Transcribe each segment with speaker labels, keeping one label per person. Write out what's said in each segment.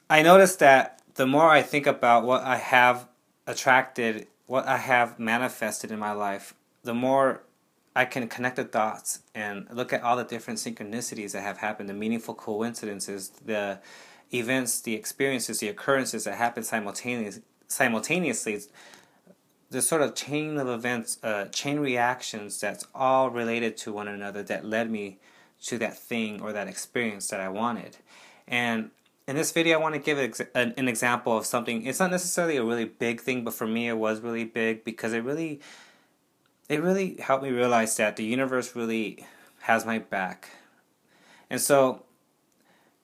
Speaker 1: I noticed that the more I think about what I have attracted, what I have manifested in my life, the more I can connect the dots and look at all the different synchronicities that have happened, the meaningful coincidences, the events, the experiences, the occurrences that happen simultaneously, the sort of chain of events, chain reactions that's all related to one another that led me to that thing or that experience that I wanted. And in this video, I want to give an example of something. It's not necessarily a really big thing, but for me, it was really big because it really helped me realize that the universe really has my back. And so,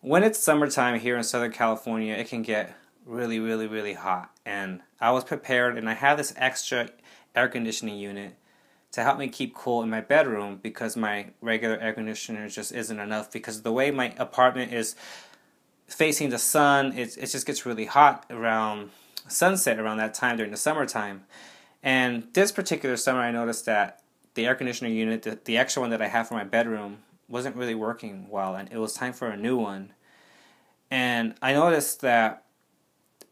Speaker 1: when it's summertime here in Southern California, it can get really, really, really hot. And I was prepared, and I have this extra air conditioning unit to help me keep cool in my bedroom because my regular air conditioner just isn't enough because the way my apartment is facing the sun, it just gets really hot around sunset around that time during the summertime. And this particular summer, I noticed that the air conditioner unit, the extra one that I have for my bedroom, wasn't really working well, and it was time for a new one. And I noticed that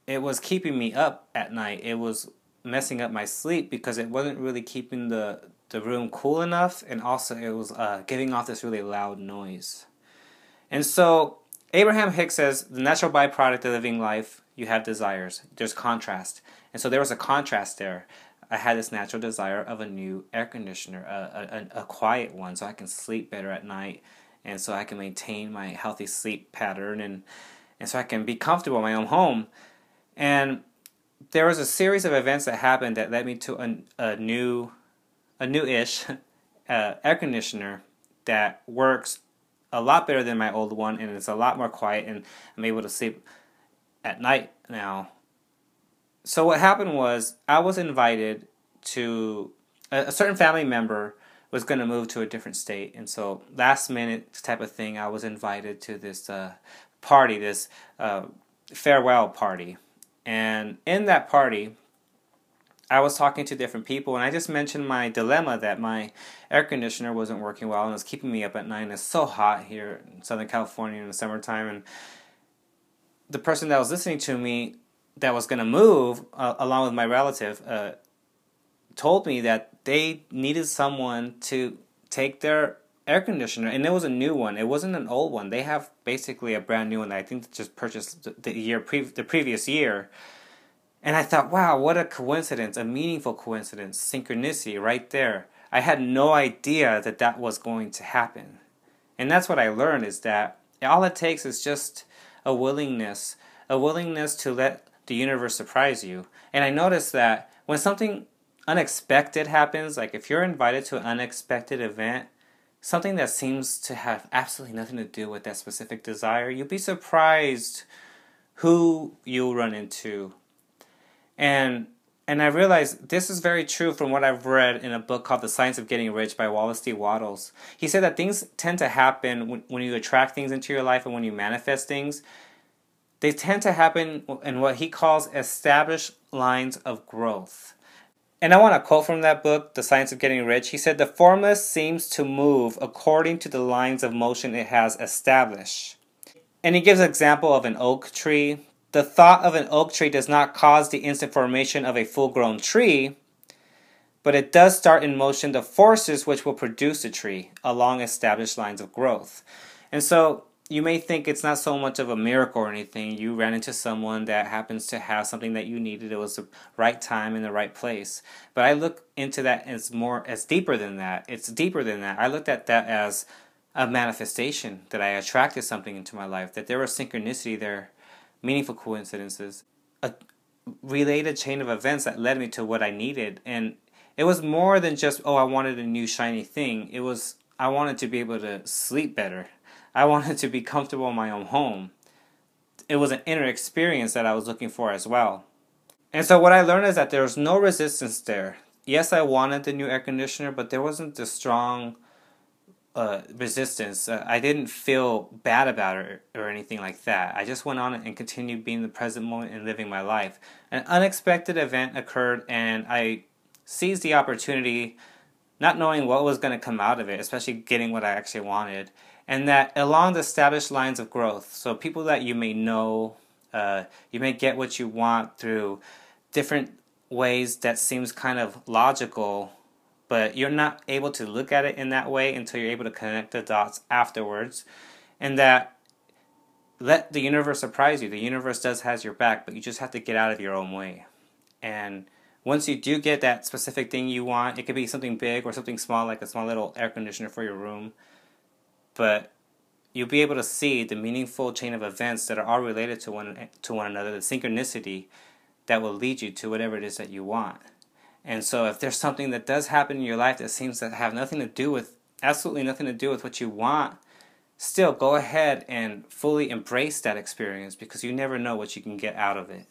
Speaker 1: it was keeping me up at night. It was messing up my sleep because it wasn't really keeping the room cool enough, and also it was giving off this really loud noise. And so Abraham Hicks says the natural byproduct of living life, you have desires. There's contrast. And so there was a contrast there. I had this natural desire of a new air conditioner, a quiet one, so I can sleep better at night, and so I can maintain my healthy sleep pattern, and so I can be comfortable in my own home. And there was a series of events that happened that led me to a new-ish air conditioner that works a lot better than my old one, and it's a lot more quiet, and I'm able to sleep at night now. So what happened was I was invited to a certain family member was going to move to a different state, and so last minute type of thing, I was invited to this party, this farewell party. And in that party, I was talking to different people, and I just mentioned my dilemma that my air conditioner wasn't working well and it was keeping me up at night. And it's so hot here in Southern California in the summertime. And the person that was listening to me that was going to move, along with my relative, told me that they needed someone to take their air conditioner, and it was a new one. It wasn't an old one. They have basically a brand new one that I think they just purchased the previous year. And I thought, wow, what a coincidence, a meaningful coincidence, synchronicity right there. I had no idea that that was going to happen. And that's what I learned, is that all it takes is just a willingness to let the universe surprise you. And I noticed that when something unexpected happens, like if you're invited to an unexpected event, something that seems to have absolutely nothing to do with that specific desire, you'll be surprised who you'll run into. And I realized this is very true from what I've read in a book called The Science of Getting Rich by Wallace D. Wattles. He said that things tend to happen when you attract things into your life and when you manifest things. They tend to happen in what he calls established lines of growth. And I want to quote from that book, The Science of Getting Rich. He said, "The formula seems to move according to the lines of motion it has established." And he gives an example of an oak tree. The thought of an oak tree does not cause the instant formation of a full-grown tree, but it does start in motion the forces which will produce the tree along established lines of growth. And so you may think it's not so much of a miracle or anything. You ran into someone that happens to have something that you needed. It was the right time in the right place. But I look into that as deeper than that. It's deeper than that. I looked at that as a manifestation, that I attracted something into my life, that there was synchronicity there, meaningful coincidences, a related chain of events that led me to what I needed. And it was more than just, oh, I wanted a new shiny thing. It was, I wanted to be able to sleep better. I wanted to be comfortable in my own home. It was an inner experience that I was looking for as well. And so what I learned is that there was no resistance there. Yes, I wanted the new air conditioner, but there wasn't the strong resistance. I didn't feel bad about it or anything like that. I just went on and continued being in the present moment and living my life. An unexpected event occurred, and I seized the opportunity, not knowing what was going to come out of it, especially getting what I actually wanted. And that along the established lines of growth, so people that you may know, You may get what you want through different ways that seems kind of logical, but you're not able to look at it in that way until you're able to connect the dots afterwards. And that, let the universe surprise you. The universe does has your back, but you just have to get out of your own way. And once you do get that specific thing you want, it could be something big or something small, like a small little air conditioner for your room, but you'll be able to see the meaningful chain of events that are all related to one another, the synchronicity that will lead you to whatever it is that you want. And so if there's something that does happen in your life that seems to have absolutely nothing to do with what you want, still go ahead and fully embrace that experience, because you never know what you can get out of it.